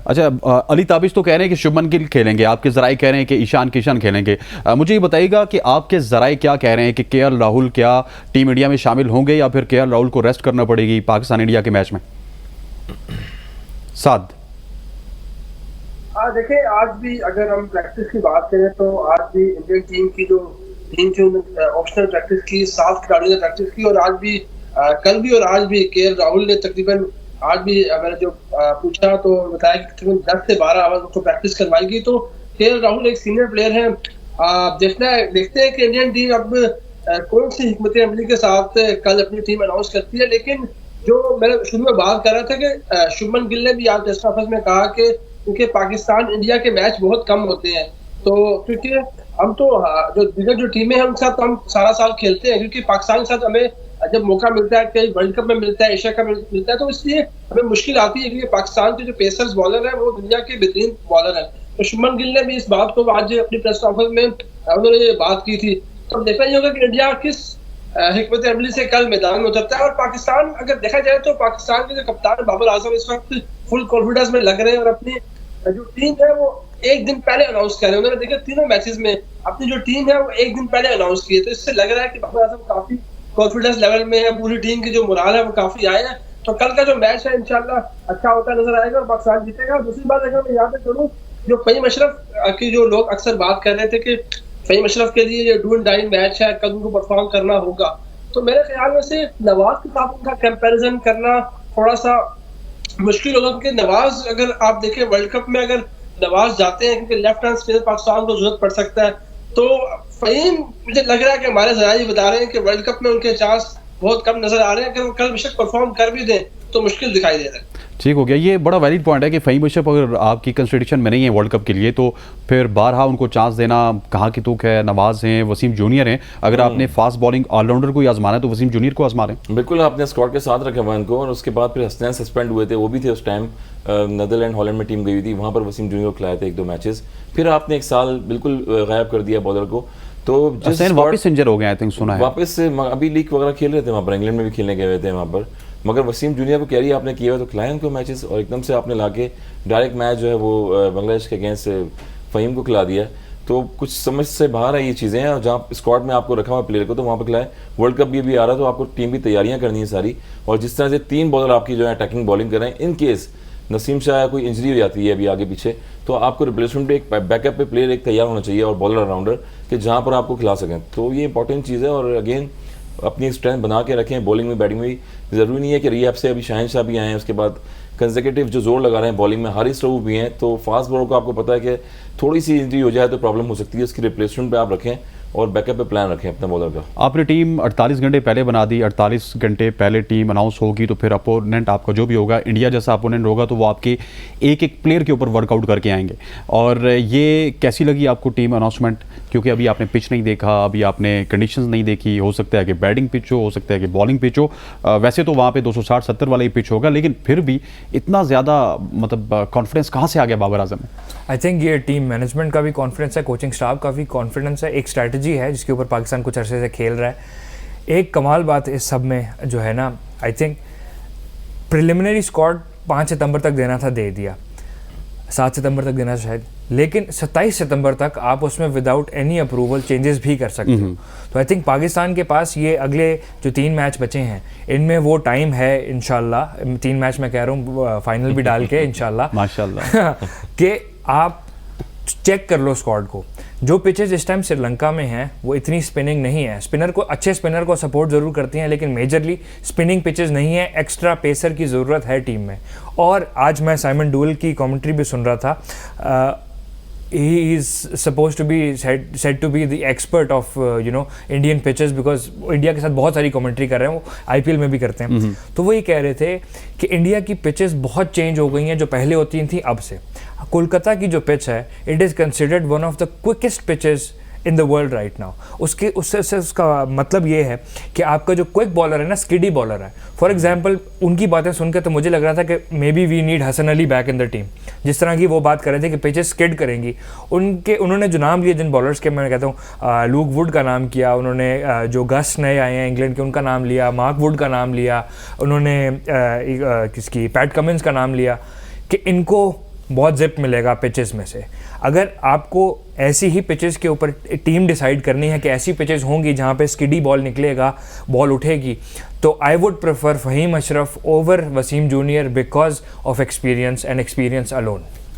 अच्छा, अली ताबिश तो कह रहे हैं कि शुभमन गिल खेलेंगे, आपके ज़राए कह रहे हैं कि ईशान किशन खेलेंगे। मुझे ये बताइएगा कि आपके ज़राए क्या कह रहे हैं कि केएल राहुल क्या टीम इंडिया में शामिल होंगे या फिर केएल राहुल को रेस्ट करना पड़ेगी पाकिस्तान इंडिया के मैच में? साद देखिए, आज भी अगर हम प्रैक्टिस की बात करें तो आज भी इंडियन टीम की जो टीम थी उन्होंने ऑप्शनल प्रैक्टिस की, 7 खिलाड़ियों ने प्रैक्टिस की। और आज भी कल भी और आज भी केएल राहुल ने तकरीबन आज भी मैंने जो पूछा तो बताया कि तकरीबन 10 से 12 आवर उसको प्रैक्टिस करवाएगी। तो केएल राहुल एक सीनियर प्लेयर है। देखते हैं कि इंडियन टीम अब कौन सी हिकमत अमली के साथ कल अपनी टीम अनाउंस करती है। लेकिन जो मैंने शुरू में बात कर रहा था कि शुभमन गिल ने भी आज टेस्ट ऑफिस में कहा कि क्योंकि पाकिस्तान इंडिया के मैच बहुत कम होते हैं, तो क्योंकि हम तो जो दीगर जो टीमें हैं उनके साथ हम सारा साल खेलते हैं, क्योंकि पाकिस्तान के साथ हमें जब मौका मिलता है, कई वर्ल्ड कप में मिलता है, एशिया कप में मिलता है, तो इसलिए हमें मुश्किल आती है, क्योंकि पाकिस्तान के जो पेसर्स बॉलर है वो दुनिया के बेहतरीन बॉलर है। तो शुभमन गिल ने भी इस बात को आज अपनी प्रेस कॉन्फ्रेंस में उन्होंने ये बात की थी। तो देखना ही होगा कि इंडिया किस हिकमत अमली से कल मैदान में उतरता है। और पाकिस्तान अगर देखा जाए तो पाकिस्तान के जो कप्तान बाबर आजम इस वक्त फुल कॉन्फिडेंस में लग रहे हैं और अपनी जो टीम है वो एक दिन पहले अनाउंस कर रहे हैं। उन्होंने देखा तीनों मैचेस में अपनी जो टीम है वो एक दिन पहले अनाउंस की है, तो इससे लग रहा है कि बाबर आजम काफी कॉन्फिडेंस लेवल में है, पूरी टीम की जो मोराल है वो काफी आए है। तो कल का जो मैच है इंशाल्लाह अच्छा होता नजर आएगा और पाकिस्तान जीतेगा। दूसरी बात अगर मैं यहाँ पे करूँ, जो फहीम अशरफ की जो लोग अक्सर बात कर रहे थे कि फहीम अशरफ के लिए ये डू एंड डाई मैच है, कल उनको परफॉर्म करना होगा, तो मेरे ख्याल में से नवाज के साथ उनका कंपैरिजन करना थोड़ा सा मुश्किल होगा, क्योंकि नवाज अगर आप देखें वर्ल्ड कप में अगर नवाज जाते हैं, क्योंकि लेफ्ट हैंड स्पिनर पाकिस्तान को जरूरत पड़ सकता है, तो फहीम मुझे लग रहा है कि हमारे जराये बता रहे हैं कि वर्ल्ड कप में उनके चांस बहुत कम नजर आ रहे हैं। अगर वो कल बेशक परफॉर्म कर भी दें तो मुश्किल दिखाई दे रहा है। ठीक हो गया, ये बड़ा वैलिड पॉइंट है कि फहीम अशरफ अगर आपकी कंसिडरेशन में नहीं है वर्ल्ड कप के लिए, तो फिर बारहा उनको चांस देना कहाँ की तुक है। नवाज हैं, वसीम जूनियर हैं, अगर आपने फास्ट बॉलिंग ऑलराउंडर को ही आजमाना है तो वसीम जूनियर को आजमा लें। बिल्कुल, आपने स्क्वाड के साथ रखा हुआ इनको। और उसके बाद फिर हसनैन सस्पेंड हुए थे, वो भी थे उस टाइम, नीदरलैंड हॉलैंड में टीम गई हुई थी, वहाँ पर वसीम जूनियर को खिलाए थे 1-2 मैचेस। फिर आपने 1 साल बिल्कुल गायब कर दिया बॉलर को। तो वापस इंजर हो गए, आई थिंक सुना है वापस से, अभी लीग वगैरह खेल रहे थे वहाँ पर, इंग्लैंड में भी खेलने गए हुए थे वहाँ पर। मगर वसीम जूनियर को कैरी आपने किया हुआ तो खिलाए उनको मैचेस, और एकदम से आपने लाके डायरेक्ट मैच जो है वो बांग्लादेश के अगेंस्ट फहीम को खिला दिया। तो कुछ समझ से बाहर है ये चीज़ें हैं। और जहाँ स्क्वाड में आपको रखा हुआ प्लेयर को तो वहाँ पर खिलाए। वर्ल्ड कप भी आ रहा है तो आपको टीम की तैयारियाँ करनी है सारी। और जिस तरह से 3 बॉलर आपकी जो है अटैकिंग बॉलिंग कर रहे हैं, इन केस नसीम शाह कोई इंजरी हो जाती है अभी आगे पीछे, तो आपको रिप्लेसमेंट पे एक बैकअप पे प्लेयर एक तैयार होना चाहिए और बॉलर ऑलराउंडर कि जहाँ पर आपको खिला सकें। तो ये इंपॉर्टेंट चीज़ है। और अगेन अपनी स्ट्रेंथ बना के रखें बॉलिंग में, बैटिंग में भी। ज़रूरी नहीं है कि रियाब से अभी शाहिन शाह भी आए हैं, उसके बाद कंसेक्यूटिव जो जोर लगा रहे हैं बॉलिंग में हारिस रऊफ भी हैं। तो फास्ट बॉलर को आपको पता है कि थोड़ी सी इंजरी हो जाए तो प्रॉब्लम हो सकती है, उसकी रिप्लेसमेंट पे आप रखें और बैकअप पे प्लान रखें अपने बॉलर का। आपने टीम 48 घंटे पहले बना दी, 48 घंटे पहले टीम अनाउंस होगी तो फिर अपोनेंट आपका जो भी होगा, इंडिया जैसा अपोनेंट होगा तो वो आपके एक एक प्लेयर के ऊपर वर्कआउट करके आएंगे। और ये कैसी लगी आपको टीम अनाउंसमेंट? क्योंकि अभी आपने पिच नहीं देखा, अभी आपने कंडीशंस नहीं देखी, हो सकता है कि बैटिंग पिच हो सकता है कि बॉलिंग पिच हो। वैसे तो वहाँ पे 260-70 वाला ही पिच होगा, लेकिन फिर भी इतना ज़्यादा मतलब कॉन्फिडेंस कहाँ से आ गया बाबर आजम में? आई थिंक ये टीम मैनेजमेंट का भी कॉन्फिडेंस है, कोचिंग स्टाफ का भी कॉन्फिडेंस है, एक स्ट्रैटेजी है जिसके ऊपर पाकिस्तान कुछ अरसे से खेल रहा है। एक कमाल बात इस सब में जो है ना, आई थिंक प्रिलिमिनरी स्क्वाड 5 सितंबर तक देना था, दे दिया, 7 सितंबर तक देना शायद, लेकिन 27 सितंबर तक आप उसमें विदाउट एनी अप्रूवल चेंजेस भी कर सकते हो। तो आई थिंक पाकिस्तान के पास ये अगले जो 3 मैच बचे हैं इनमें वो टाइम है इंशाल्लाह, 3 मैच मैं कह रहा हूँ फाइनल भी डाल के इंशाल्लाह माशाल्लाह कि आप चेक कर लो स्क्वाड को। जो पिचेस इस टाइम श्रीलंका में हैं वो इतनी स्पिनिंग नहीं है, स्पिनर को, अच्छे स्पिनर को सपोर्ट ज़रूर करती हैं, लेकिन मेजरली स्पिनिंग पिचेस नहीं है, एक्स्ट्रा पेसर की ज़रूरत है टीम में। और आज मैं साइमन डुअल की कमेंट्री भी सुन रहा था, he is supposed to be said to be the expert of Indian pitches, because India के साथ बहुत सारी कमेंट्री कर रहे हैं, वो आईपीएल में भी करते हैं। तो वो ये कह रहे थे कि इंडिया की पिचेस बहुत चेंज हो गई हैं, जो पहले होती थी अब से। कोलकाता की जो पिच है, it is considered one of the quickest pitches in the world right now. उससे उसका मतलब ये है कि आपका जो क्विक बॉलर है ना, स्किडी बॉलर है। फॉर एग्जांपल उनकी बातें सुनकर तो मुझे लग रहा था कि maybe we need Hasan Ali back in the team. जिस तरह की वो बात कर रहे थे कि पिचेस स्किड करेंगी, उन्होंने जो नाम लिए जिन बॉलर्स के, मैं कहता हूँ लूक वुड का नाम किया उन्होंने, जो गस नए आए हैं इंग्लैंड के उनका नाम लिया, मार्क वुड का नाम लिया उन्होंने, किसकी पैट कमिंस का नाम लिया, कि इनको बहुत जिप मिलेगा पिचेस में से। अगर आपको ऐसी ही पिचेस के ऊपर टीम डिसाइड करनी है कि ऐसी पिचेस होंगी जहाँ पे स्किडी बॉल निकलेगा, बॉल उठेगी, तो I would prefer Faheem Ashraf over Wasim junior because of experience and experience alone.